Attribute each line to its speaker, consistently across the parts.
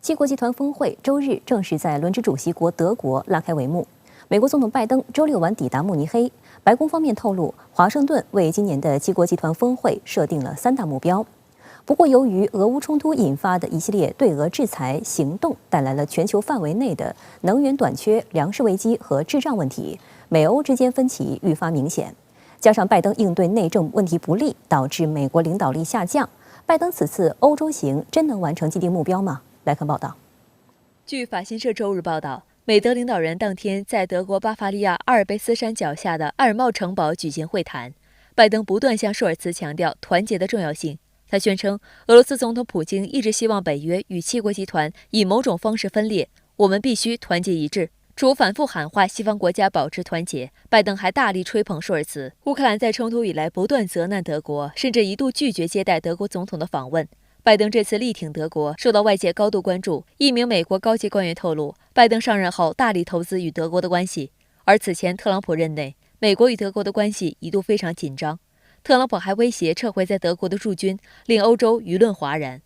Speaker 1: 七国集团峰会周日正式在轮值主席国德国拉开帷幕。美国总统拜登周六晚抵达慕尼黑，白宫方面透露，华盛顿为今年的七国集团峰会设定了3大目标。不过，由于俄乌冲突引发的一系列对俄制裁行动，带来了全球范围内的能源短缺、粮食危机和滞胀问题，美欧之间分歧愈发明显。加上拜登应对内政问题不力，导致美国领导力下降。拜登此次欧洲行真能完成既定目标吗？来看报道。
Speaker 2: 据法新社周日报道，美德领导人当天在德国巴伐利亚阿尔卑斯山脚下的埃尔茂城堡举行会谈。拜登不断向舒尔茨强调团结的重要性。他宣称，俄罗斯总统普京一直希望北约与七国集团以某种方式分裂，我们必须团结一致。除反复喊话西方国家保持团结，拜登还大力吹捧舒尔茨。乌克兰在冲突以来不断责难德国，甚至一度拒绝接待德国总统的访问。拜登这次力挺德国，受到外界高度关注。一名美国高级官员透露，拜登上任后大力投资与德国的关系，而此前特朗普任内，美国与德国的关系一度非常紧张。特朗普还威胁撤回在德国的驻军，令欧洲舆论哗然。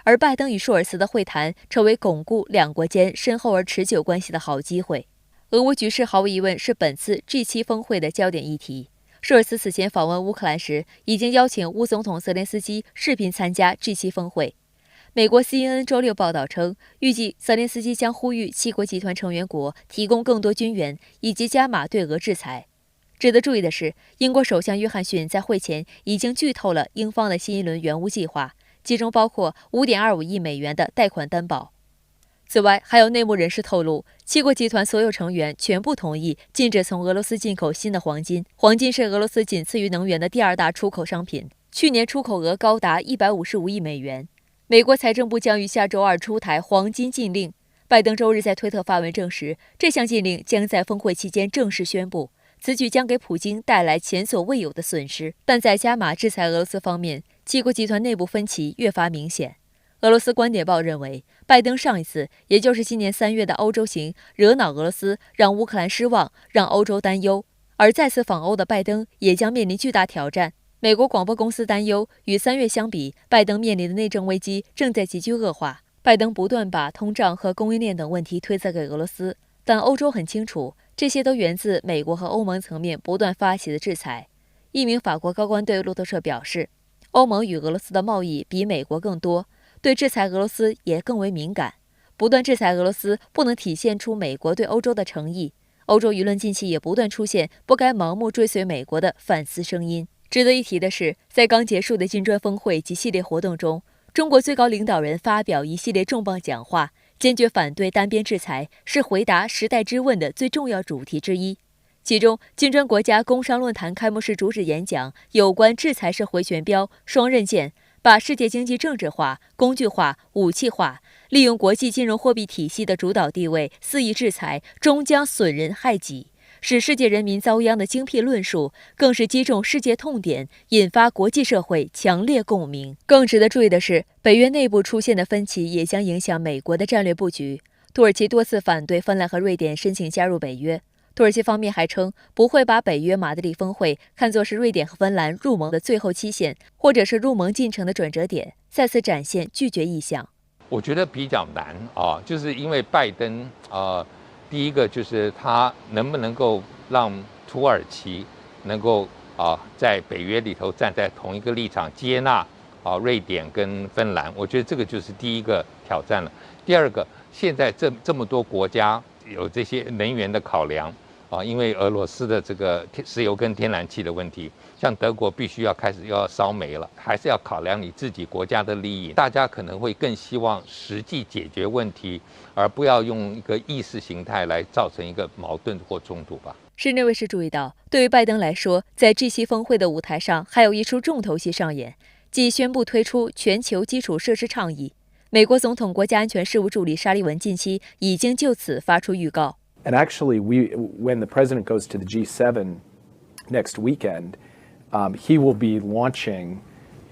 Speaker 2: 而拜登与舒尔茨的会谈成为巩固两国间深厚而持久关系的好机会。俄乌局势毫无疑问是本次 G7 峰会的焦点议题。舒尔茨此前访问乌克兰时，已经邀请乌总统泽连斯基视频参加 G7 峰会。美国 CNN 周六报道称，预计泽连斯基将呼吁七国集团成员国提供更多军援，以及加码对俄制裁。值得注意的是，英国首相约翰逊在会前已经剧透了英方的新一轮援乌计划，其中包括5.25亿美元的贷款担保。此外，还有内幕人士透露，七国集团所有成员全部同意禁止从俄罗斯进口新的黄金。黄金是俄罗斯仅次于能源的第2大出口商品，去年出口额高达155亿美元。美国财政部将于下周2出台黄金禁令。拜登周日在推特发文证实，这项禁令将在峰会期间正式宣布。此举将给普京带来前所未有的损失，但在加码制裁俄罗斯方面，七国集团内部分歧越发明显。俄罗斯观点报认为，拜登上一次，也就是今年3月的欧洲行，惹恼俄罗斯，让乌克兰失望，让欧洲担忧。而再次访欧的拜登也将面临巨大挑战。美国广播公司担忧，与3月相比，拜登面临的内政危机正在急剧恶化。拜登不断把通胀和供应链等问题推责给俄罗斯，但欧洲很清楚，这些都源自美国和欧盟层面不断发起的制裁。一名法国高官对路透社表示，欧盟与俄罗斯的贸易比美国更多，对制裁俄罗斯也更为敏感。不断制裁俄罗斯不能体现出美国对欧洲的诚意。欧洲舆论近期也不断出现不该盲目追随美国的反思声音。值得一提的是，在刚结束的金砖峰会及系列活动中，中国最高领导人发表一系列重磅讲话，坚决反对单边制裁，是回答时代之问的最重要主题之一。其中，金砖国家工商论坛开幕式主旨演讲有关制裁是回旋镖、双刃剑，把世界经济政治化、工具化、武器化，利用国际金融货币体系的主导地位肆意制裁，终将损人害己，使世界人民遭殃的精辟论述，更是击中世界痛点，引发国际社会强烈共鸣。更值得注意的是，北约内部出现的分歧也将影响美国的战略布局。土耳其多次反对芬兰和瑞典申请加入北约。土耳其方面还称，不会把北约马德里峰会看作是瑞典和芬兰入盟的最后期限，或者是入盟进程的转折点，再次展现拒绝意向。
Speaker 3: 我觉得比较难啊，就是因为拜登第一个就是他能不能够让土耳其能够在北约里头站在同一个立场，接纳瑞典跟芬兰，我觉得这个就是第一个挑战了。第二个，现在这么多国家有这些能源的考量因为俄罗斯的这个石油跟天然气的问题，像德国必须要开始要烧煤了，还是要考量你自己国家的利益。大家可能会更希望实际解决问题，而不要用一个意识形态来造成一个矛盾或冲突吧。
Speaker 2: 市内卫视注意到，对于拜登来说，在G7峰会的舞台上还有一出重头戏上演，即宣布推出全球基础设施倡议。美国总统国家安全事务助理沙利文近期已经就此发出预告。
Speaker 4: And actually, when the president goes to the G7 next weekend, he will be launching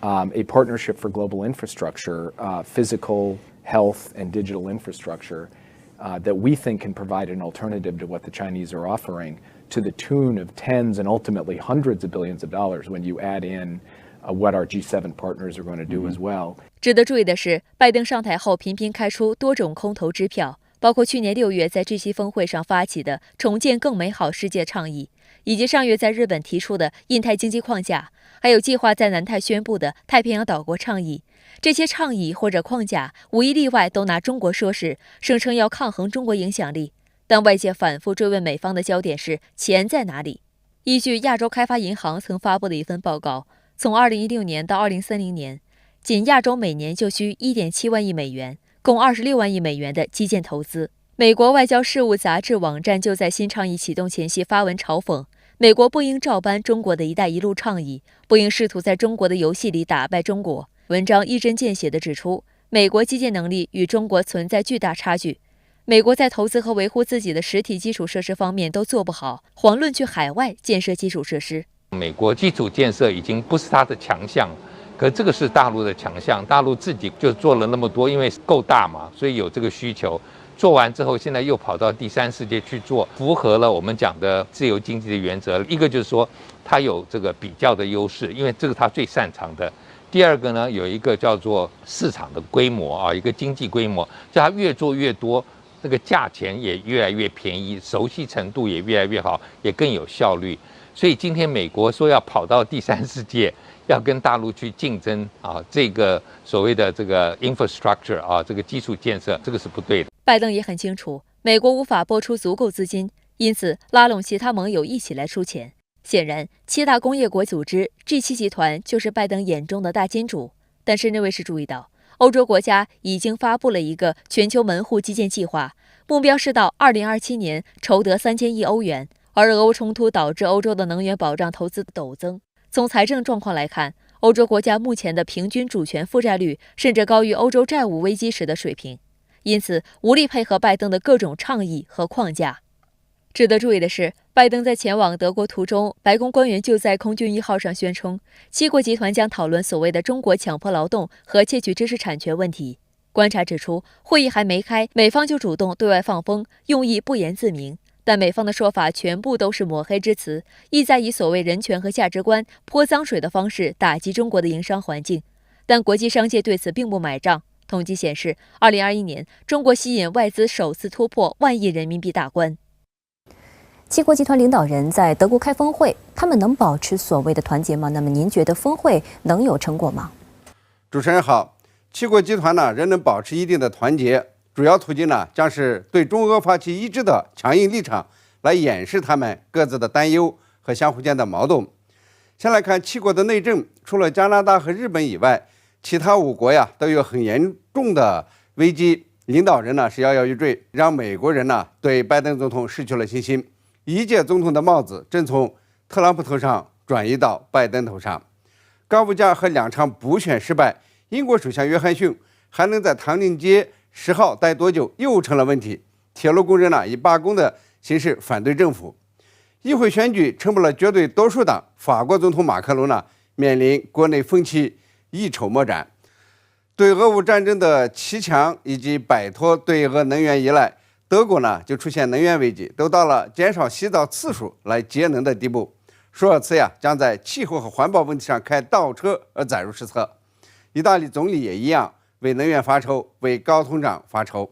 Speaker 4: a partnership for global infrastructure, physical, health, and digital infrastructure that we think can provide an alternative to what the Chinese are offering, to the tune of tens and ultimately hundreds of billions of dollars when you add in what our G7 partners are going to do as well.
Speaker 2: 值得注意的是，拜登上台后频频开出多种空头支票，包括去年6月在 G7 峰会上发起的重建更美好世界倡议，以及上月在日本提出的印太经济框架，还有计划在南太宣布的太平洋岛国倡议。这些倡议或者框架无一例外都拿中国说事，声称要抗衡中国影响力。但外界反复追问美方的焦点是钱在哪里。依据亚洲开发银行曾发布的一份报告，从2016年到2030年，仅亚洲每年就需1.7万亿美元，共26万亿美元的基建投资。美国外交事务杂志网站就在新倡议启动前夕发文嘲讽，美国不应照搬中国的一带一路倡议，不应试图在中国的游戏里打败中国。文章一针见血地指出，美国基建能力与中国存在巨大差距，美国在投资和维护自己的实体基础设施方面都做不好，遑论去海外建设基础设施。
Speaker 3: 美国基础建设已经不是它的强项，可这个是大陆的强项，大陆自己就做了那么多，因为够大嘛，所以有这个需求。做完之后，现在又跑到第三世界去做，符合了我们讲的自由经济的原则。一个就是说，它有这个比较的优势，因为这个它最擅长的。第二个呢，有一个叫做市场的规模啊，一个经济规模，叫它越做越多，这个价钱也越来越便宜，熟悉程度也越来越好，也更有效率。所以今天美国说要跑到第三世界，要跟大陆去竞争啊，这个所谓的这个 infrastructure 啊，这个基础建设，这个是不对的。
Speaker 2: 拜登也很清楚，美国无法拨出足够资金，因此拉拢其他盟友一起来出钱。显然，7大工业国组织 G7 集团就是拜登眼中的大金主。但深圳卫视注意到，欧洲国家已经发布了一个全球门户基建计划，目标是到2027年筹得3000亿欧元。而俄乌冲突导致欧洲的能源保障投资陡增。从财政状况来看，欧洲国家目前的平均主权负债率甚至高于欧洲债务危机时的水平，因此无力配合拜登的各种倡议和框架。值得注意的是，拜登在前往德国途中，白宫官员就在空军1号上宣称，7国集团将讨论所谓的中国强迫劳动和窃取知识产权问题。观察指出，会议还没开，美方就主动对外放风，用意不言自明。但美方的说法全部都是抹黑之词，意在以所谓人权和价值观泼脏水的方式打击中国的营商环境。但国际商界对此并不买账。统计显示，2021年中国吸引外资首次突破1万亿人民币大关。
Speaker 1: 7国集团领导人在德国开峰会，他们能保持所谓的团结吗？那么您觉得峰会能有成果吗？
Speaker 5: 主持人好，7国集团呢仍能保持一定的团结，主要途径呢将是对中俄发起一致的强硬立场，来掩饰他们各自的担忧和相互间的矛盾。先来看7国的内政，除了加拿大和日本以外，其他5国呀都有很严重的危机，领导人呢是摇摇欲坠，让美国人呢对拜登总统失去了信心。一届总统的帽子正从特朗普头上转移到拜登头上。高物价和2场补选失败，英国首相约翰逊还能在唐宁街10号待多久又成了问题。铁路工人呢以罢工的形式反对政府。议会选举撑不了绝对多数党，法国总统马克龙呢面临国内风气一筹莫展。对俄乌战争的骑墙以及摆脱对俄能源依赖，德国呢就出现能源危机，都到了减少洗澡次数来节能的地步。舒尔茨呀将在气候和环保问题上开倒车而载入史册。意大利总理也一样，为能源发愁，为高通胀发愁。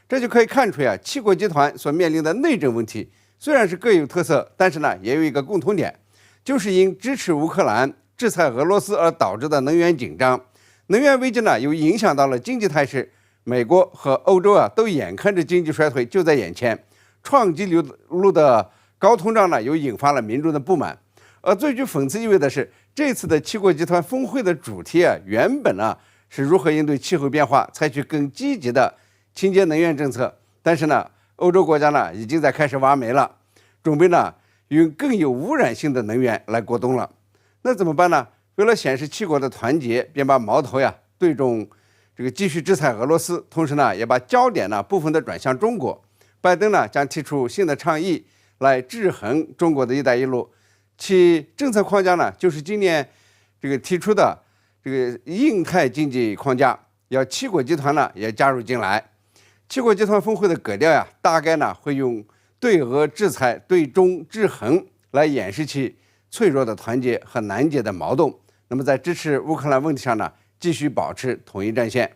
Speaker 5: 这就可以看出呀，7国集团所面临的内政问题虽然是各有特色，但是呢也有一个共同点，就是因支持乌克兰、制裁俄罗斯而导致的能源紧张。能源危机呢又影响到了经济态势。美国和欧洲啊都眼看着经济衰退就在眼前，创纪录的高通胀呢又引发了民众的不满。而最具讽刺意味的是，这次的7国集团峰会的主题啊原本呢是如何应对气候变化，采取更积极的清洁能源政策，但是呢欧洲国家呢已经在开始挖煤了，准备呢用更有污染性的能源来过冬了。那怎么办呢？为了显示7国的团结，便把矛头呀对准这个继续制裁俄罗斯，同时呢也把焦点呢部分的转向中国。拜登呢将提出新的倡议来制衡中国的一带一路，其政策框架呢就是今年这个提出的这个印太经济框架，要7国集团呢也加入进来。7国集团峰会的格调呀，大概呢会用对俄制裁、对中制衡来掩饰其脆弱的团结和难解的矛盾。那么在支持乌克兰问题上呢，继续保持统一战线。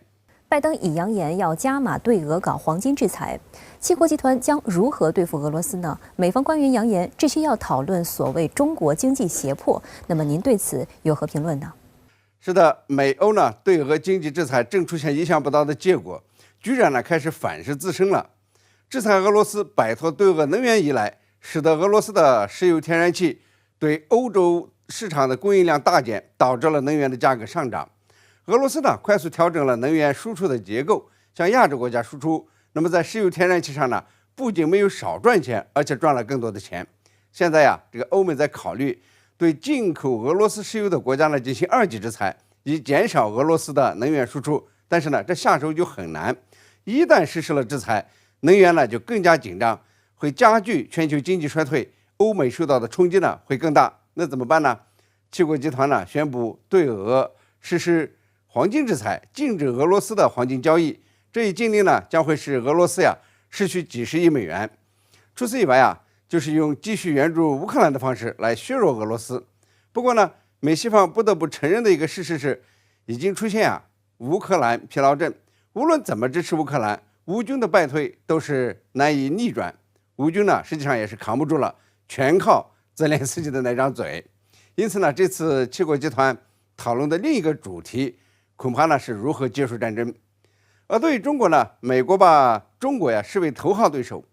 Speaker 1: 拜登已扬言要加码对俄搞黄金制裁，七国集团将如何对付俄罗斯呢？美方官员扬言，这需要讨论所谓中国经济胁迫。那么您对此有何评论呢？
Speaker 5: 是的，美欧呢对俄经济制裁正出现意想不到的结果，居然呢开始反噬自身了。制裁俄罗斯摆脱对俄能源依赖，使得俄罗斯的石油天然气对欧洲市场的供应量大减，导致了能源的价格上涨。俄罗斯呢快速调整了能源输出的结构，向亚洲国家输出。那么在石油天然气上呢，不仅没有少赚钱，而且赚了更多的钱。现在呀，这个欧美在考虑对进口俄罗斯石油的国家呢进行2级制裁，以减少俄罗斯的能源输出。但是呢，这下手就很难。一旦实施了制裁，能源呢就更加紧张，会加剧全球经济衰退，欧美受到的冲击呢会更大。那怎么办呢？七国集团呢宣布对俄实施黄金制裁，禁止俄罗斯的黄金交易。这一禁令呢将会使俄罗斯呀失去几十亿美元。除此以外啊，就是用继续援助乌克兰的方式来削弱俄罗斯。不过呢，美西方不得不承认的一个事实是，已经出现乌克兰疲劳症。无论怎么支持乌克兰，乌军的败退都是难以逆转。乌军呢实际上也是扛不住了，全靠泽连斯基的那张嘴。因此呢，这次七国集团讨论的另一个主题，恐怕呢是如何结束战争。而对于中国呢，美国把中国视为头号对手，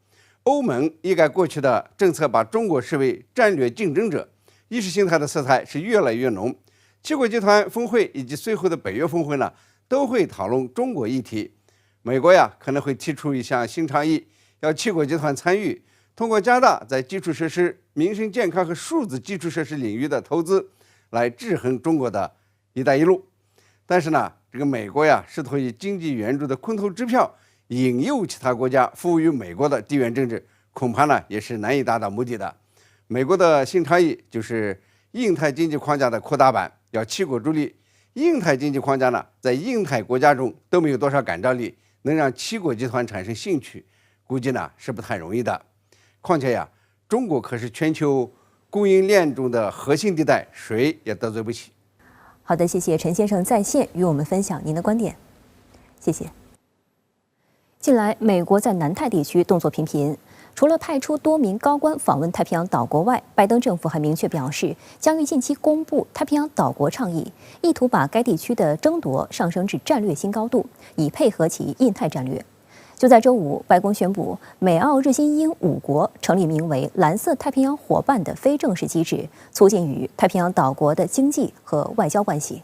Speaker 5: 欧盟一改过去的政策，把中国视为战略竞争者，意识形态的色彩是越来越浓。七国集团峰会以及随后的北约峰会呢，都会讨论中国议题。美国可能会提出一项新倡议，要七国集团参与，通过加大在基础设施、民生健康和数字基础设施领域的投资，来制衡中国的一带一路。但是呢，这个美国试图以经济援助的空头支票引诱其他国家服务于美国的地缘政治，恐怕呢也是难以达到目的的。美国的新倡议就是印太经济框架的扩大版，要七国助力。印太经济框架呢，在印太国家中都没有多少感召力，能让七国集团产生兴趣，估计呢是不太容易的。况且中国可是全球供应链中的核心地带，谁也得罪不起。
Speaker 1: 好的，谢谢陈先生在线与我们分享您的观点，谢谢。近来，美国在南太地区动作频频，除了派出多名高官访问太平洋岛国外，拜登政府还明确表示，将于近期公布太平洋岛国倡议，意图把该地区的争夺上升至战略新高度，以配合其印太战略。就在周五，白宫宣布，美澳日新英5国成立名为“蓝色太平洋伙伴”的非正式机制，促进与太平洋岛国的经济和外交关系。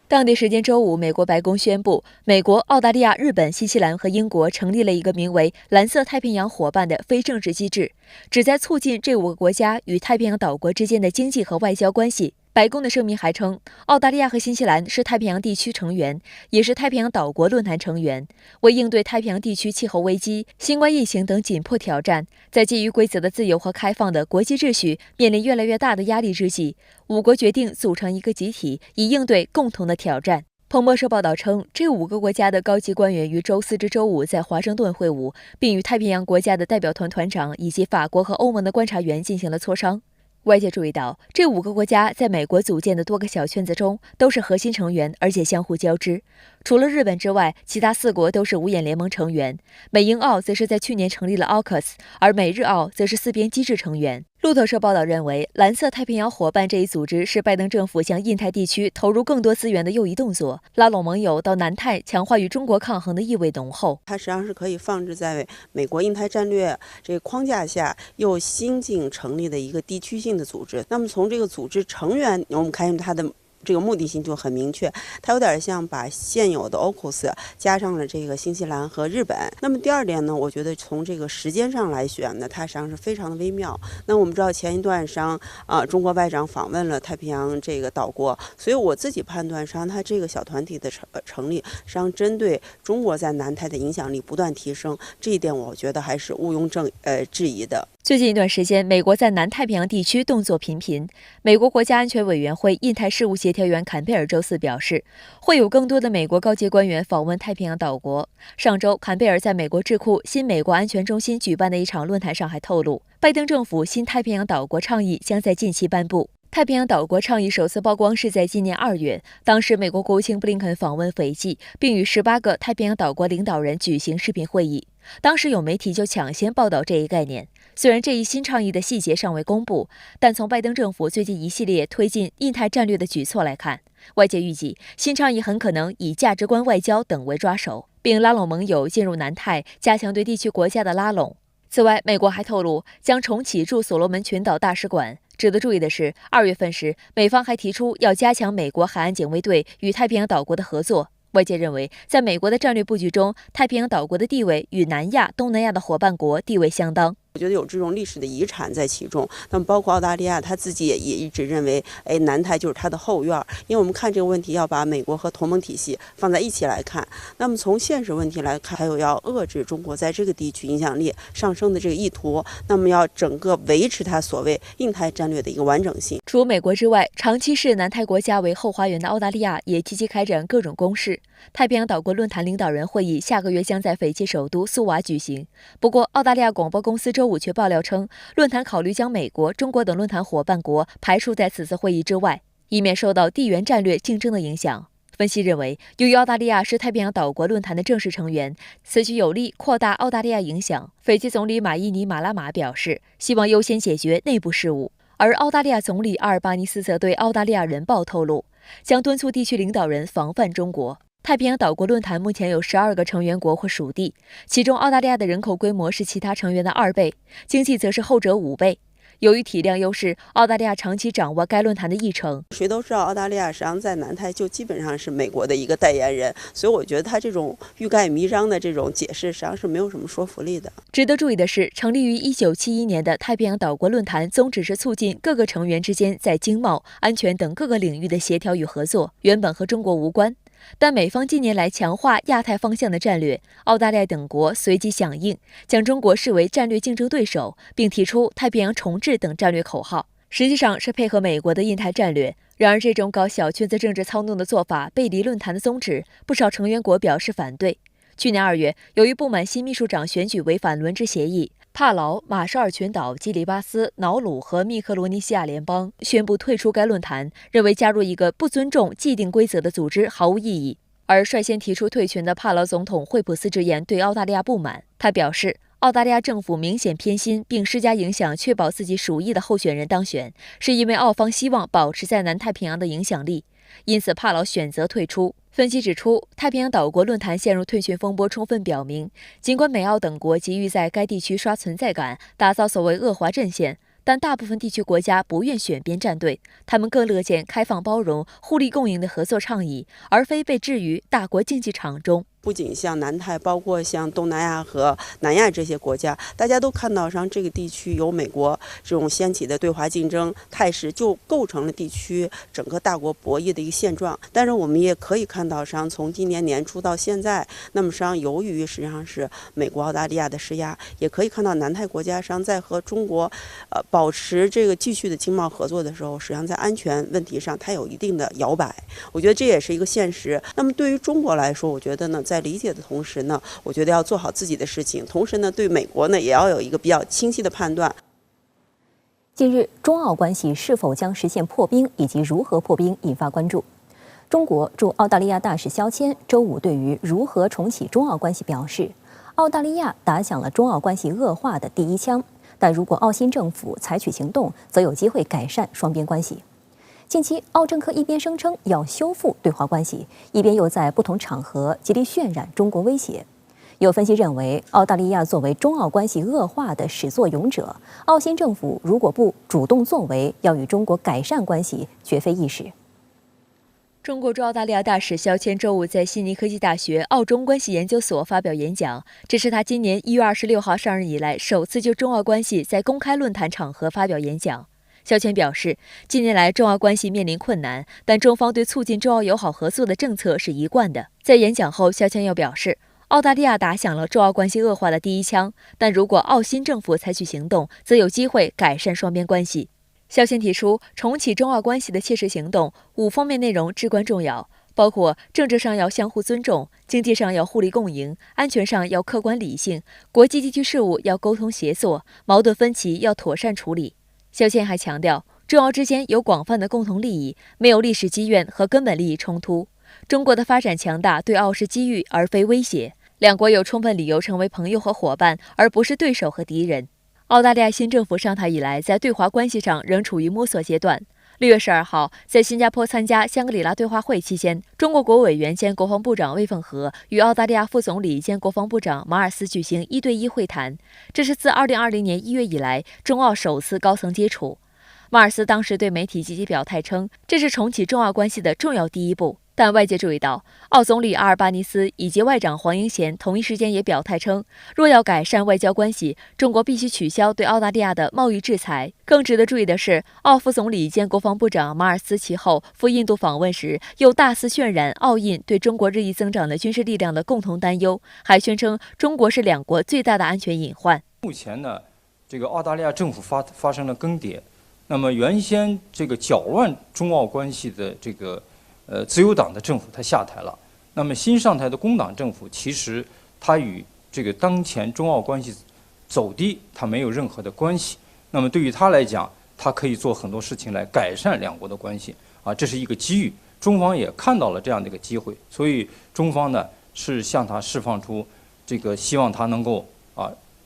Speaker 2: 当地时间周五，美国白宫宣布，美国、澳大利亚、日本、新西兰和英国成立了一个名为“蓝色太平洋伙伴”的非正式机制，旨在促进这5个国家与太平洋岛国之间的经济和外交关系。白宫的声明还称，澳大利亚和新西兰是太平洋地区成员，也是太平洋岛国论坛成员。为应对太平洋地区气候危机、新冠疫情等紧迫挑战，在基于规则的自由和开放的国际秩序面临越来越大的压力之际，5国决定组成一个集体，以应对共同的挑战。彭博社报道称，这5个国家的高级官员于周4至周5在华盛顿会晤，并与太平洋国家的代表团团长以及法国和欧盟的观察员进行了磋商。外界注意到，这5个国家在美国组建的多个小圈子中都是核心成员，而且相互交织。除了日本之外，其他4国都是五眼联盟成员。美英澳则是在去年成立了 AUKUS， 而美日澳则是4边机制成员。路透社报道认为，蓝色太平洋伙伴这一组织是拜登政府向印太地区投入更多资源的又一动作，拉拢盟友到南太，强化与中国抗衡的意味浓厚。
Speaker 6: 它实际上是可以放置在美国印太战略这个框架下又新近成立的一个地区性的组织。那么从这个组织成员，我们看见它的这个目的性就很明确，它有点像把现有的 AUKUS 加上了这个新西兰和日本。那么第二点呢，我觉得从这个时间上来选呢，它实际上是非常的微妙。那我们知道前一段实际上中国外长访问了太平洋这个岛国，所以我自己判断，实际上它这个小团体的成立，实际上针对中国在南太的影响力不断提升，这一点我觉得还是毋庸置疑的。
Speaker 2: 最近一段时间，美国在南太平洋地区动作频频。美国国家安全委员会印太事务协调员坎贝尔周4表示，会有更多的美国高级官员访问太平洋岛国。上周，坎贝尔在美国智库新美国安全中心举办的一场论坛上还透露，拜登政府新太平洋岛国倡议将在近期颁布。太平洋岛国倡议首次曝光是在今年2月，当时美国国务卿布林肯访问斐济，并与18个太平洋岛国领导人举行视频会议。当时有媒体就抢先报道这一概念。虽然这一新倡议的细节尚未公布，但从拜登政府最近一系列推进印太战略的举措来看，外界预计新倡议很可能以价值观外交等为抓手，并拉拢盟友进入南太，加强对地区国家的拉拢。此外，美国还透露将重启驻所罗门群岛大使馆。值得注意的是，2月份时，美方还提出要加强美国海岸警卫队与太平洋岛国的合作。外界认为，在美国的战略布局中，太平洋岛国的地位与南亚、东南亚的伙伴国地位相当。
Speaker 6: 我觉得有这种历史的遗产在其中。那么包括澳大利亚，他自己也一直认为，南太就是他的后院。因为我们看这个问题，要把美国和同盟体系放在一起来看。那么从现实问题来看，还有要遏制中国在这个地区影响力上升的这个意图。那么要整个维持它所谓印太战略的一个完整性。
Speaker 2: 除美国之外，长期视南太国家为后花园的澳大利亚也积极开展各种攻势。太平洋岛国论坛领导人会议下个月将在斐济首都苏瓦举行。不过，澳大利亚广播公司周5却爆料称，论坛考虑将美国、中国等论坛伙伴国排除在此次会议之外，以免受到地缘战略竞争的影响。分析认为，由于澳大利亚是太平洋岛国论坛的正式成员，此举有利扩大澳大利亚影响。斐济总理马伊尼马拉马表示，希望优先解决内部事务。而澳大利亚总理阿尔巴尼斯则对澳大利亚人报透露，将敦促地区领导人防范中国。太平洋岛国论坛目前有12个成员国或属地，其中澳大利亚的人口规模是其他成员的2倍，经济则是后者5倍。由于体量优势，澳大利亚长期掌握该论坛的议程。
Speaker 6: 谁都知道，澳大利亚实际上在南太就基本上是美国的一个代言人，所以我觉得他这种欲盖弥彰的这种解释，实际上是没有什么说服力的。
Speaker 2: 值得注意的是，成立于1971年的太平洋岛国论坛宗旨是促进各个成员之间在经贸、安全等各个领域的协调与合作，原本和中国无关。但美方近年来强化亚太方向的战略，澳大利亚等国随即响应，将中国视为战略竞争对手，并提出太平洋重治等战略口号，实际上是配合美国的印太战略。然而，这种搞小圈子政治操弄的做法背离论坛的宗旨，不少成员国表示反对。去年2月，由于不满新秘书长选举违反伦治协议，帕劳、马绍尔群岛、基里巴斯、瑙鲁和密克罗尼西亚联邦宣布退出该论坛，认为加入一个不尊重既定规则的组织毫无意义。而率先提出退群的帕劳总统惠普斯直言对澳大利亚不满，他表示，澳大利亚政府明显偏心，并施加影响，确保自己属意的候选人当选，是因为澳方希望保持在南太平洋的影响力，因此帕劳选择退出。分析指出，太平洋岛国论坛陷入退群风波，充分表明，尽管美澳等国急于在该地区刷存在感，打造所谓恶华阵线，但大部分地区国家不愿选边站队，他们更乐见开放包容、互利共赢的合作倡议，而非被置于大国竞技场中。
Speaker 6: 不仅像南太，包括像东南亚和南亚这些国家，大家都看到上这个地区有美国这种掀起的对华竞争态势，就构成了地区整个大国博弈的一个现状。但是我们也可以看到上从今年年初到现在，那么实际上由于实际上是美国、澳大利亚的施压，也可以看到南太国家实际上在和中国保持这个继续的经贸合作的时候，实际上在安全问题上它有一定的摇摆。我觉得这也是一个现实。那么对于中国来说，我觉得呢，在理解的同时呢，我觉得要做好自己的事情，同时呢，对美国呢也要有一个比较清晰的判断。
Speaker 1: 近日，中澳关系是否将实现破冰，以及如何破冰引发关注。中国驻澳大利亚大使肖谦周5对于如何重启中澳关系表示，澳大利亚打响了中澳关系恶化的第一枪，但如果澳新政府采取行动，则有机会改善双边关系。近期，澳政客一边声称要修复对华关系，一边又在不同场合极力渲染中国威胁。有分析认为，澳大利亚作为中澳关系恶化的始作俑者，澳新政府如果不主动作为，要与中国改善关系，绝非易事。
Speaker 2: 中国驻澳大利亚大使肖谦周5在悉尼科技大学澳中关系研究所发表演讲，这是他今年1月26号上任以来首次就中澳关系在公开论坛场合发表演讲。肖谦表示，近年来中澳关系面临困难，但中方对促进中澳友好合作的政策是一贯的。在演讲后，肖谦又表示，澳大利亚打响了中澳关系恶化的第一枪，但如果澳新政府采取行动，则有机会改善双边关系。肖谦提出，重启中澳关系的切实行动5方面内容至关重要，包括政治上要相互尊重，经济上要互利共赢，安全上要客观理性，国际地区事务要沟通协作，矛盾分歧要妥善处理。肖谦还强调，中澳之间有广泛的共同利益，没有历史积怨和根本利益冲突。中国的发展强大对澳是机遇而非威胁，两国有充分理由成为朋友和伙伴，而不是对手和敌人。澳大利亚新政府上台以来，在对华关系上仍处于摸索阶段。6月12号，在新加坡参加香格里拉对话会期间，中国国委员兼国防部长魏凤和与澳大利亚副总理兼国防部长马尔斯举行1对1会谈，这是自2020年1月以来中澳首次高层接触。马尔斯当时对媒体积极表态称，这是重启中澳关系的重要第一步。但外界注意到，澳总理阿尔巴尼斯以及外长黄英贤同一时间也表态称，若要改善外交关系，中国必须取消对澳大利亚的贸易制裁。更值得注意的是，澳副总理兼国防部长马尔斯其后赴印度访问时，又大肆渲染澳印对中国日益增长的军事力量的共同担忧，还宣称中国是两国最大的安全隐患。
Speaker 7: 目前呢，这个澳大利亚政府发生了更迭，那么原先这个搅乱中澳关系的这个自由党的政府他下台了，那么新上台的工党政府其实他与这个当前中澳关系走低，他没有任何的关系。那么对于他来讲，他可以做很多事情来改善两国的关系啊，这是一个机遇。中方也看到了这样的一个机会，所以中方呢是向他释放出这个希望他能够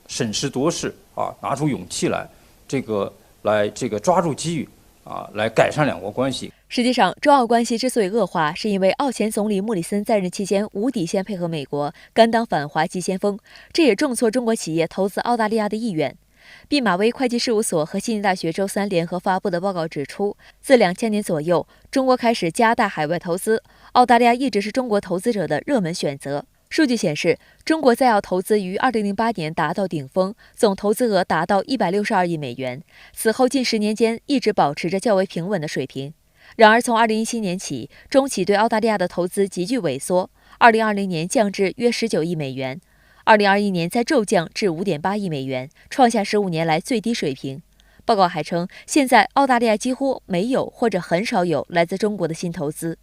Speaker 7: 审时度势啊，拿出勇气来，来抓住机遇啊，来改善两国关系。
Speaker 2: 实际上，中澳关系之所以恶化，是因为澳前总理莫里森在任期间无底线配合美国，甘当反华急先锋，这也重挫中国企业投资澳大利亚的意愿。毕马威会计事务所和悉尼大学周3联合发布的报告指出，自2000年左右，中国开始加大海外投资，澳大利亚一直是中国投资者的热门选择。数据显示，中国在澳投资于2008年达到顶峰，总投资额达到162亿美元，此后近10年间一直保持着较为平稳的水平。然而，从2017年起，中企对澳大利亚的投资急剧萎缩，2020年降至约19亿美元，2021年再骤降至5.8亿美元，创下15年来最低水平。报告还称，现在澳大利亚几乎没有或者很少有来自中国的新投资。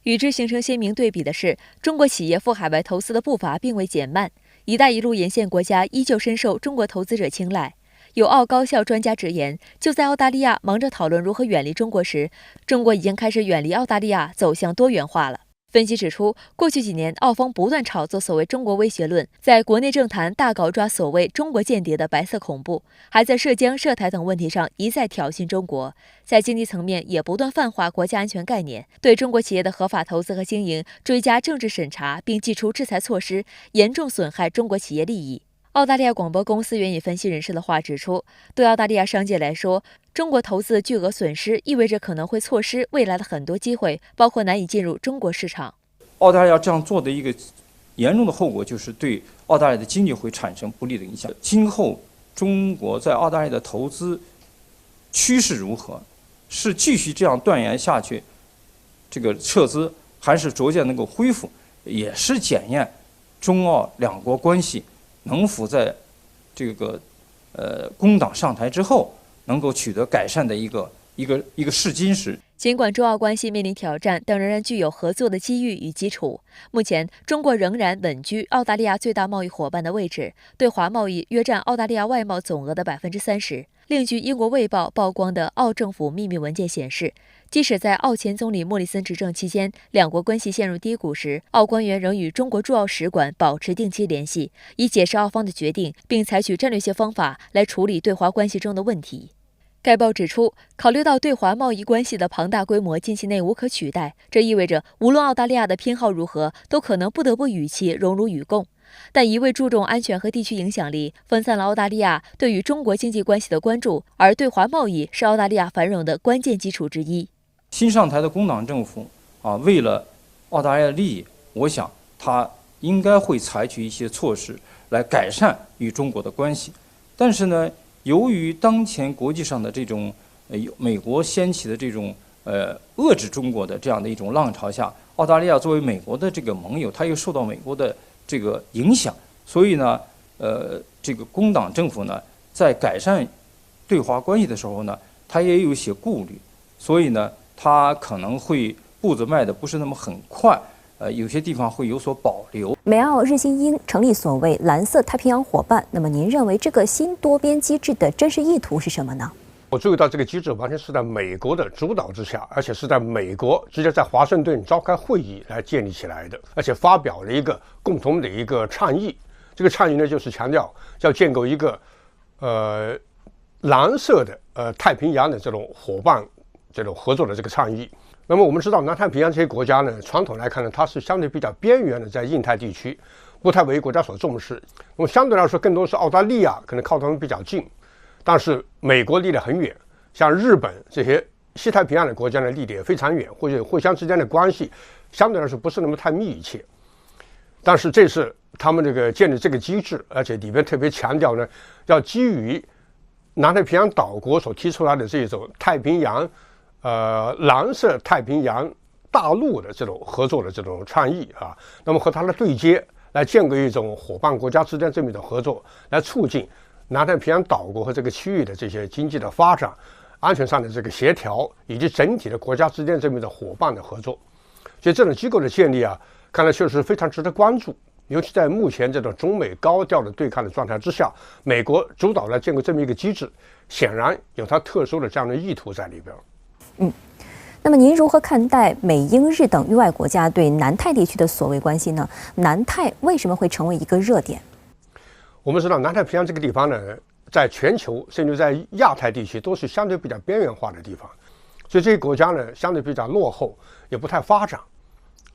Speaker 2: 与之形成鲜明对比的是，中国企业赴海外投资的步伐并未减慢，“一带一路”沿线国家依旧深受中国投资者青睐。有澳高校专家直言，就在澳大利亚忙着讨论如何远离中国时，中国已经开始远离澳大利亚，走向多元化了。分析指出，过去几年，澳方不断炒作所谓中国威胁论，在国内政坛大搞抓所谓中国间谍的白色恐怖，还在涉疆、涉台等问题上一再挑衅中国。在经济层面，也不断泛化国家安全概念，对中国企业的合法投资和经营追加政治审查，并祭出制裁措施，严重损害中国企业利益。澳大利亚广播公司援引分析人士的话指出，对澳大利亚商界来说，中国投资巨额损失意味着可能会错失未来的很多机会，包括难以进入中国市场。
Speaker 7: 澳大利亚这样做的一个严重的后果就是对澳大利亚的经济会产生不利的影响。今后中国在澳大利亚的投资趋势如何？是继续这样断崖下去，这个撤资，还是逐渐能够恢复，也是检验中澳两国关系能否在这个工党上台之后能够取得改善的一个试金石。
Speaker 2: 尽管中澳关系面临挑战，但仍然具有合作的机遇与基础。目前，中国仍然稳居澳大利亚最大贸易伙伴的位置，对华贸易约占澳大利亚外贸总额的30%。另据英国《卫报》曝光的澳政府秘密文件显示，即使在澳前总理莫里森执政期间，两国关系陷入低谷时，澳官员仍与中国驻澳使馆保持定期联系，以解释澳方的决定，并采取战略性方法来处理对华关系中的问题。该报指出，考虑到对华贸易关系的庞大规模近期内无可取代，这意味着无论澳大利亚的偏好如何，都可能不得不与其荣辱与共。但一味注重安全和地区影响力，分散了澳大利亚对于中国经济关系的关注，而对华贸易是澳大利亚繁荣的关键基础之一。
Speaker 7: 新上台的工党政府为了澳大利亚的利益，我想他应该会采取一些措施来改善与中国的关系。但是呢，由于当前国际上的这种美国掀起的这种遏制中国的这样的一种浪潮下，澳大利亚作为美国的这个盟友，它又受到美国的这个影响，所以呢，这个工党政府呢，在改善对华关系的时候呢，它也有一些顾虑，所以呢，它可能会步子迈的不是那么很快，有些地方会有所保留。
Speaker 1: 美澳日新英成立所谓蓝色太平洋伙伴，那么您认为这个新多边机制的真实意图是什么呢？
Speaker 8: 我注意到这个机制完全是在美国的主导之下，而且是在美国直接在华盛顿召开会议来建立起来的，而且发表了一个共同的一个倡议。这个倡议呢，就是强调要建构一个蓝色的太平洋的这种伙伴这种合作的这个倡议。那么我们知道，南太平洋这些国家呢，传统来看呢，它是相对比较边缘的，在印太地区不太为国家所重视。那么相对来说，更多是澳大利亚可能靠他们比较近。但是美国离得很远，像日本这些西太平洋的国家呢，离得也非常远，或者互相之间的关系相对来说不是那么太密切。但是这是他们这个建立这个机制，而且里面特别强调呢，要基于南太平洋岛国所提出来的这种太平洋蓝色太平洋大陆的这种合作的这种倡议啊，那么和它的对接，来建构一种伙伴国家之间这么一种合作，来促进南太平洋岛国和这个区域的这些经济的发展、安全上的这个协调，以及整体的国家之间这么一种伙伴的合作。所以这种机构的建立啊，看来确实非常值得关注。尤其在目前这种中美高调的对抗的状态之下，美国主导来建构这么一个机制，显然有它特殊的这样的意图在里边。
Speaker 1: 那么您如何看待美英日等域外国家对南太地区的所谓关系呢？南太为什么会成为一个热点？
Speaker 8: 我们知道南太平洋这个地方呢，在全球甚至在亚太地区都是相对比较边缘化的地方，所以这些国家呢相对比较落后，也不太发展，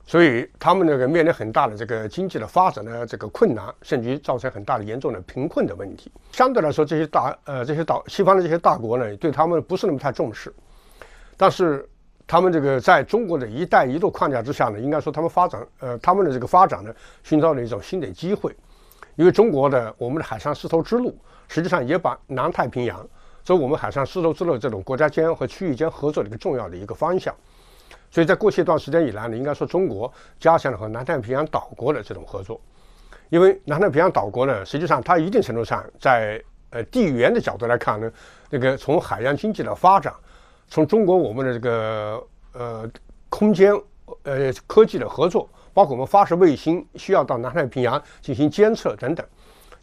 Speaker 8: 所以他们那个面临很大的这个经济的发展的这个困难，甚至于造成很大的严重的贫困的问题。相对来说，这些西方的这些大国呢，对他们不是那么太重视，但是他们这个在中国的一带一路框架之下呢，应该说他们的这个发展呢，寻找了一种新的机会。因为中国的我们的海上丝绸之路，实际上也把南太平洋作为我们海上丝绸之路这种国家间和区域间合作的一个重要的一个方向。所以在过去一段时间以来呢，应该说中国加强了和南太平洋岛国的这种合作。因为南太平洋岛国呢，实际上它一定程度上在地缘的角度来看呢，那个从海洋经济的发展，从中国我们的这个空间科技的合作，包括我们发射卫星需要到南太平洋进行监测等等，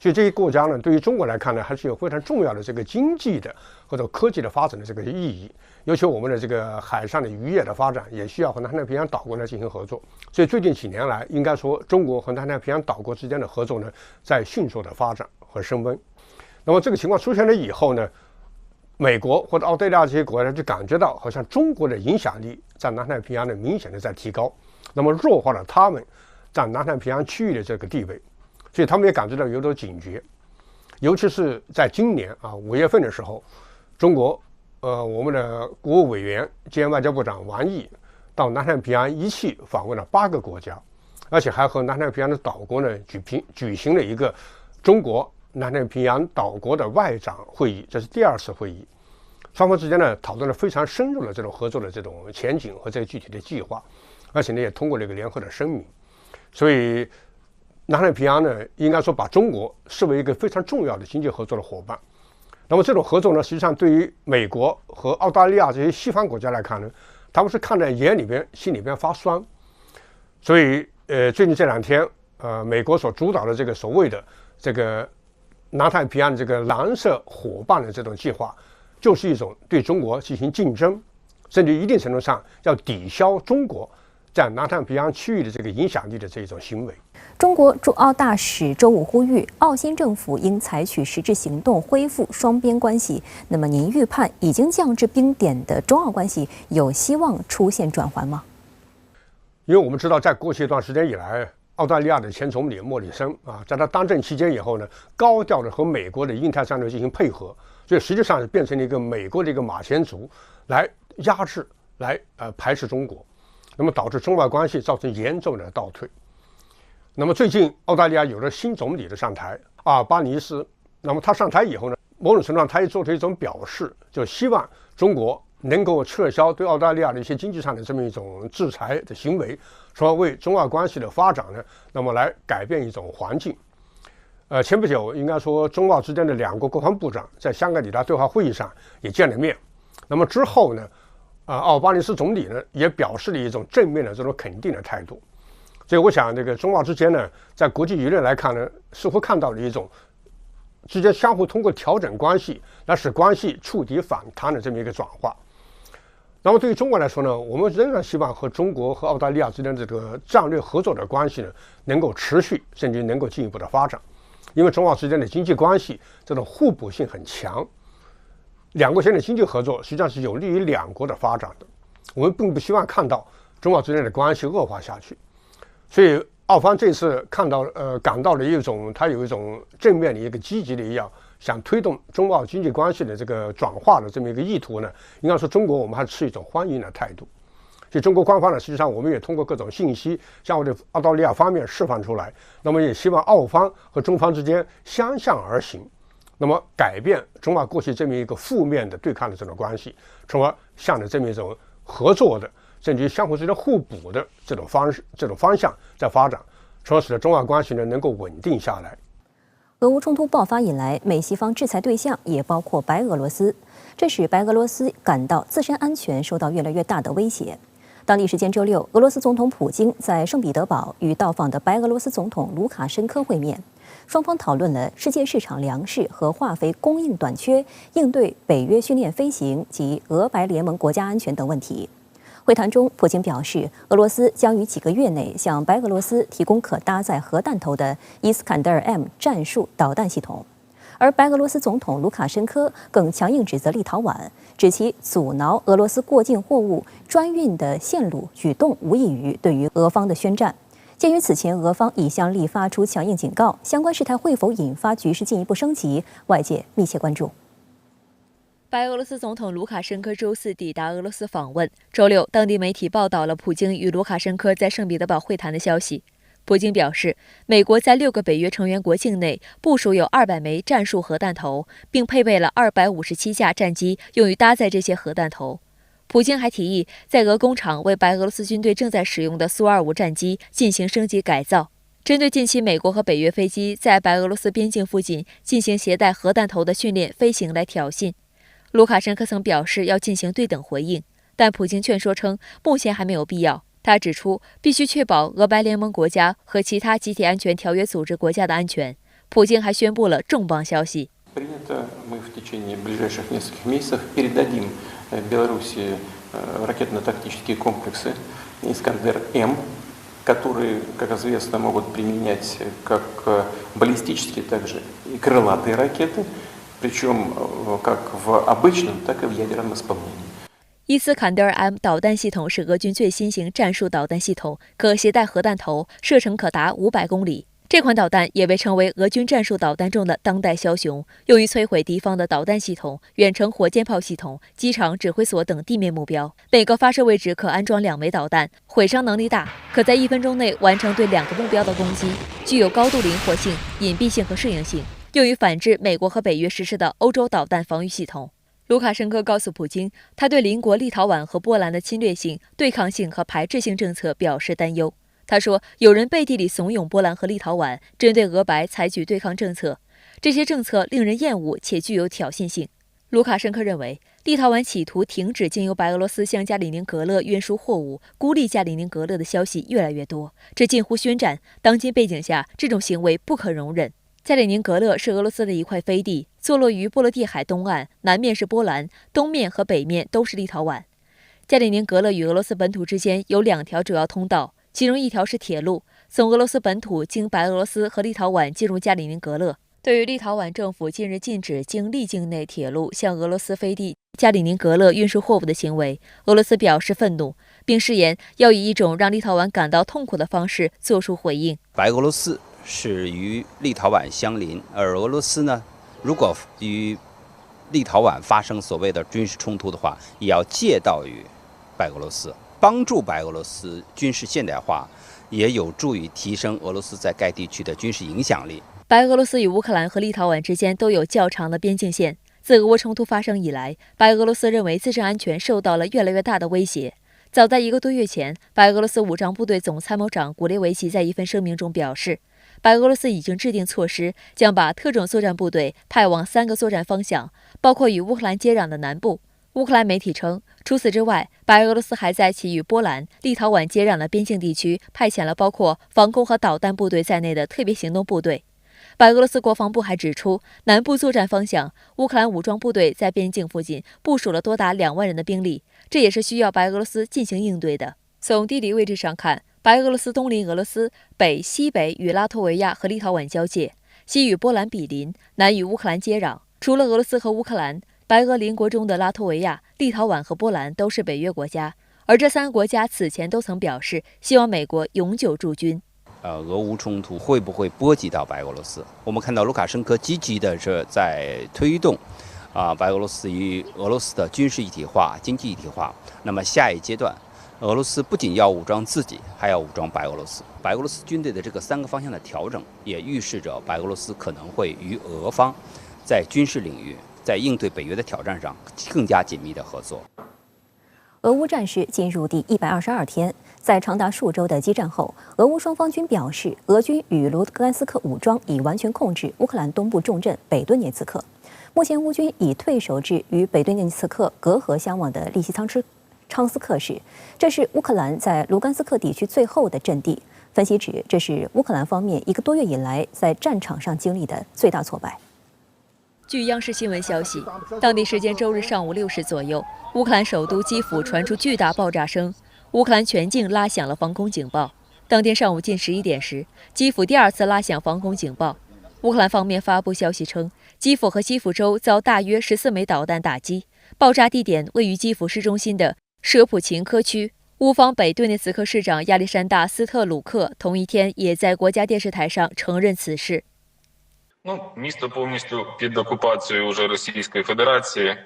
Speaker 8: 所以这些国家呢，对于中国来看呢，还是有非常重要的这个经济的或者科技的发展的这个意义。尤其我们的这个海上的渔业的发展，也需要和南太平洋岛国呢进行合作。所以最近几年来，应该说中国和南太平洋岛国之间的合作呢，在迅速的发展和升温。那么这个情况出现了以后呢，美国或者澳大利亚这些国家就感觉到，好像中国的影响力在南太平洋呢明显的在提高，那么弱化了他们在南太平洋区域的这个地位，所以他们也感觉到有所警觉。尤其是在今年5月份的时候，中国我们的国务委员兼外交部长王毅到南太平洋一气访问了8个国家，而且还和南太平洋的岛国呢举行了一个中国南太平洋岛国的外长会议，这是第2次会议。双方之间呢讨论了非常深入的这种合作的这种前景和这个具体的计划，而且呢也通过了一个联合的声明。所以南太平洋呢，应该说把中国视为一个非常重要的经济合作的伙伴。那么这种合作呢，实际上对于美国和澳大利亚这些西方国家来看呢，他们是看在眼里边心里边发酸。所以最近这2天美国所主导的这个所谓的这个南太平洋这个蓝色伙伴的这种计划，就是一种对中国进行竞争，甚至一定程度上要抵消中国在南太平洋区域的这个影响力的这种行为。
Speaker 1: 中国驻澳大使周五呼吁，澳新政府应采取实质行动恢复双边关系。那么，您预判已经降至冰点的中澳关系有希望出现转圜吗？
Speaker 8: 因为我们知道，在过去一段时间以来，澳大利亚的前总理莫里森在他当政期间以后呢，高调的和美国的印太战略进行配合，所以实际上是变成了一个美国的一个马前卒，来压制、来排斥中国，那么导致中外关系造成严重的倒退。那么最近澳大利亚有了新总理的上台，阿尔巴尼斯。那么他上台以后呢，某种程度上他也做出一种表示，就希望中国能够撤销对澳大利亚的一些经济上的这么一种制裁的行为，说为中澳关系的发展呢，那么来改变一种环境。前不久应该说中澳之间的2国国防部长在香格里拉对话会议上也见了面。那么之后呢，奥巴尼斯总理呢也表示了一种正面的这种肯定的态度。所以我想这个中澳之间呢，在国际舆论来看呢，似乎看到了一种之间相互通过调整关系来使关系触底反弹的这么一个转化。那么对于中国来说呢，我们仍然希望和中国和澳大利亚之间这个战略合作的关系呢能够持续，甚至能够进一步的发展。因为中澳之间的经济关系这种互补性很强，两国间的经济合作实际上是有利于两国的发展的。我们并不希望看到中澳之间的关系恶化下去，所以澳方这次感到了它有一种正面的一个积极的想推动中澳经济关系的这个转化的这么一个意图呢，应该说中国我们还是持一种欢迎的态度。所以中国官方呢，实际上我们也通过各种信息向我的澳大利亚方面释放出来，那么也希望澳方和中方之间相向而行，那么改变中澳过去这么一个负面的对抗的这种关系，从而向着这么一种合作的甚至于相互之间互补的这种方向在发展，从而使得中澳关系呢能够稳定下来。
Speaker 1: 俄乌冲突爆发以来，美西方制裁对象也包括白俄罗斯，这使白俄罗斯感到自身安全受到越来越大的威胁。当地时间周六，俄罗斯总统普京在圣彼得堡与到访的白俄罗斯总统卢卡申科会面，双方讨论了世界市场粮食和化肥供应短缺、应对北约训练飞行及俄白联盟国家安全等问题。会谈中，普京表示，俄罗斯将于几个月内向白俄罗斯提供可搭载核弹头的伊斯坎德尔 M 战术导弹系统。而白俄罗斯总统卢卡申科更强硬指责立陶宛，指其阻挠俄罗斯过境货物专运的线路举动无异于对于俄方的宣战。鉴于此前俄方已向立发出强硬警告，相关事态会否引发局势进一步升级，外界密切关注。
Speaker 2: 白俄罗斯总统卢卡申科周四抵达俄罗斯访问。周六，当地媒体报道了普京与卢卡申科在圣彼得堡会谈的消息。普京表示，美国在6个北约成员国境内部署有200枚战术核弹头，并配备了257架战机用于搭载这些核弹头。普京还提议在俄工厂为白俄罗斯军队正在使用的苏25战机进行升级改造。针对近期美国和北约飞机在白俄罗斯边境附近进行携带核弹头的训练飞行来挑衅，卢卡申科曾表示要进行对等回应，但普京劝说称目前还没有必要。他指出，必须确保俄白联盟国家和其他集体安全条约组织国家的安全。普京还宣布了重磅消息。
Speaker 9: которые, как известно, могут применять как баллистические, так же и крылатые ракеты, причем как в обычном, так и в ядерном исполнении.
Speaker 2: 伊斯坎德尔 M 导弹系统是俄军最新型战术导弹系统，可携带核弹头，射程可达500公里。这款导弹也被称为俄军战术导弹中的当代枭雄，用于摧毁敌方的导弹系统、远程火箭炮系统、机场指挥所等地面目标。每个发射位置可安装2枚导弹，毁伤能力大，可在1分钟内完成对2个目标的攻击，具有高度灵活性、隐蔽性和适应性，用于反制美国和北约实施的欧洲导弹防御系统。卢卡申科告诉普京，他对邻国立陶宛和波兰的侵略性、对抗性和排斥性政策表示担忧。他说，有人背地里怂恿波兰和立陶宛针对俄白采取对抗政策，这些政策令人厌恶且具有挑衅性。卢卡申科认为，立陶宛企图停止经由白俄罗斯向加里宁格勒运输货物，孤立加里宁格勒的消息越来越多，这近乎宣战。当今背景下，这种行为不可容忍。加里宁格勒是俄罗斯的一块飞地，坐落于波罗的海东岸，南面是波兰，东面和北面都是立陶宛。加里宁格勒与俄罗斯本土之间有2条主要通道，其中一条是铁路，从俄罗斯本土经白俄罗斯和立陶宛进入加里宁格勒。对于立陶宛政府近日禁止经立境内铁路向俄罗斯飞地加里宁格勒运输货物的行为，俄罗斯表示愤怒，并誓言要以一种让立陶宛感到痛苦的方式作出回应。
Speaker 10: 白俄罗斯是与立陶宛相邻，而俄罗斯呢，如果与立陶宛发生所谓的军事冲突的话，也要借道于白俄罗斯，帮助白俄罗斯军事现代化，也有助于提升俄罗斯在该地区的军事影响力。
Speaker 2: 白俄罗斯与乌克兰和立陶宛之间都有较长的边境线。自俄乌冲突发生以来，白俄罗斯认为自身安全受到了越来越大的威胁。早在1个多月前，白俄罗斯武装部队总参谋长古列维奇在一份声明中表示，白俄罗斯已经制定措施，将把特种作战部队派往3个作战方向，包括与乌克兰接壤的南部。乌克兰媒体称，除此之外，白俄罗斯还在其与波兰、立陶宛接壤的边境地区派遣了包括防空和导弹部队在内的特别行动部队。白俄罗斯国防部还指出，南部作战方向，乌克兰武装部队在边境附近部署了多达2万人的兵力，这也是需要白俄罗斯进行应对的。从地理位置上看，白俄罗斯东邻俄罗斯，西北与拉脱维亚和立陶宛交界，西与波兰比邻，南与乌克兰接壤。除了俄罗斯和乌克兰，白俄邻国中的拉脱维亚、立陶宛和波兰都是北约国家，而这3个国家此前都曾表示希望美国永久驻军。
Speaker 10: 俄乌冲突会不会波及到白俄罗斯？我们看到卢卡申科积极的是在推动，白俄罗斯与俄罗斯的军事一体化、经济一体化。那么下一阶段，俄罗斯不仅要武装自己，还要武装白俄罗斯。白俄罗斯军队的这个3个方向的调整，也预示着白俄罗斯可能会与俄方在军事领域，在应对北约的挑战上更加紧密的合作。
Speaker 1: 俄乌战事进入第122天，在长达数周的激战后，俄乌双方均表示，俄军与卢甘斯克武装已完全控制乌克兰东部重镇北顿涅茨克。目前，乌军已退守至与北顿涅茨克隔河相望的利西昌斯克市，这是乌克兰在卢甘斯克地区最后的阵地。分析指，这是乌克兰方面1个多月以来在战场上经历的最大挫败。
Speaker 2: 据央视新闻消息，当地时间周日上午6时左右，乌克兰首都基辅传出巨大爆炸声，乌克兰全境拉响了防空警报。当天上午近11点时，基辅第2次拉响防空警报。乌克兰方面发布消息称，基辅和基辅州遭大约14枚导弹打击，爆炸地点位于基辅市中心的舍普琴科区。乌方北顿涅茨克市长亚历山大·斯特鲁克同一天也在国家电视台上承认此事。
Speaker 11: Місто повністю під окупацією уже Російської Федерації,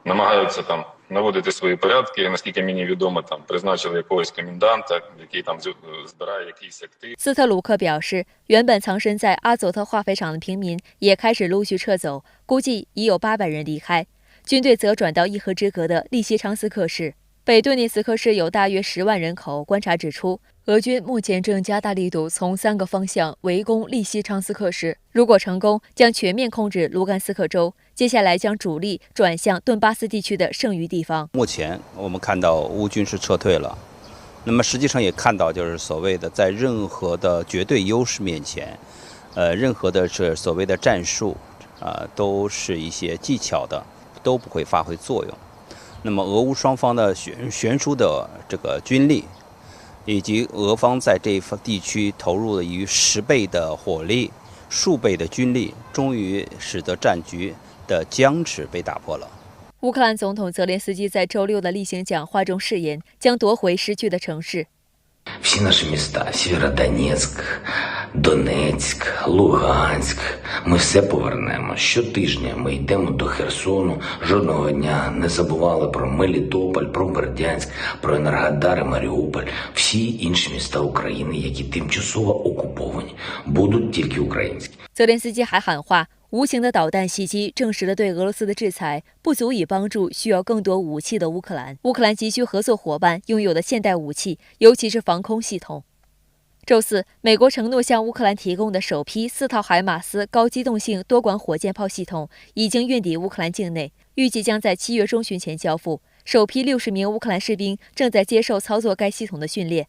Speaker 11: намагаються там наводити свої порядки. Наскільки мені відомо, там призначили якогось коменданта, який там збирає якісь активи.
Speaker 2: 斯特鲁克表示，原本藏身在阿佐特化肥厂的平民也开始陆续撤走，估计已有800人离开。军队则转到一河之隔的利西昌斯克市。北顿涅茨克市有大约10万人口。观察指出，俄军目前正加大力度从3个方向围攻利西昌斯克市，如果成功，将全面控制卢甘斯克州。接下来将主力转向顿巴斯地区的剩余地方。
Speaker 10: 目前我们看到乌军是撤退了，那么实际上也看到，就是所谓的在任何的绝对优势面前，任何的是所谓的战术，都是一些技巧的，都不会发挥作用。那么俄乌双方的悬殊的这个军力，以及俄方在这一地区投入了逾10倍的火力、数倍的军力，终于使得战局的僵持被打破了。
Speaker 2: 乌克兰总统泽连斯基在周6的例行讲话中誓言，将夺回失去的城市。
Speaker 12: Всі наші міста, Сєвєродонецьк, Донецьк, Луганськ, ми все повернемо. Щотижня ми йдемо до Херсону, жодного дня не забували про Мелітополь, про Бердянськ, про Енергодар і Маріуполь. Всі інші міста України, які тимчасово окуповані, будуть тільки українські.
Speaker 2: 泽连斯基还喊话，无情的导弹袭击证实了对俄罗斯的制裁不足以帮助需要更多武器的乌克兰。乌克兰急需合作伙伴拥有的现代武器，尤其是防空系统。周4，美国承诺向乌克兰提供的首批4套海马斯高机动性多管火箭炮系统已经运抵乌克兰境内，预计将在7月中旬前交付。首批60名乌克兰士兵正在接受操作该系统的训练。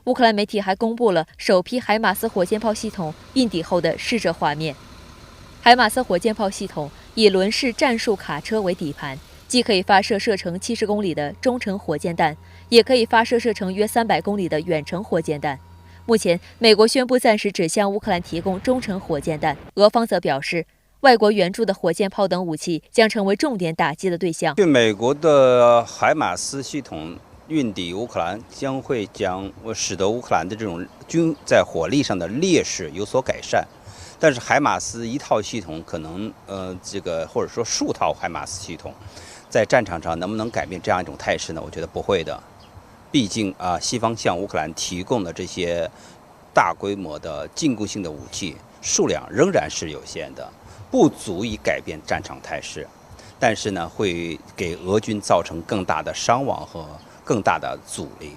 Speaker 2: 乌克兰媒体还公布了首批海马斯火箭炮系统运抵后的试射画面。海马斯火箭炮系统以轮式战术卡车为底盘，既可以发射射程70公里的中程火箭弹，也可以发射射程约300公里的远程火箭弹。目前，美国宣布暂时只向乌克兰提供中程火箭弹，俄方则表示，外国援助的火箭炮等武器将成为重点打击的对象。
Speaker 10: 美国的海马斯系统运抵乌克兰，将使得乌克兰的这种军在火力上的劣势有所改善。但是海马斯一套系统可能或者说数套海马斯系统，在战场上能不能改变这样一种态势呢？我觉得不会的。毕竟西方向乌克兰提供的这些大规模的进攻性的武器数量仍然是有限的，不足以改变战场态势。但是呢，会给俄军造成更大的伤亡和更大的阻力。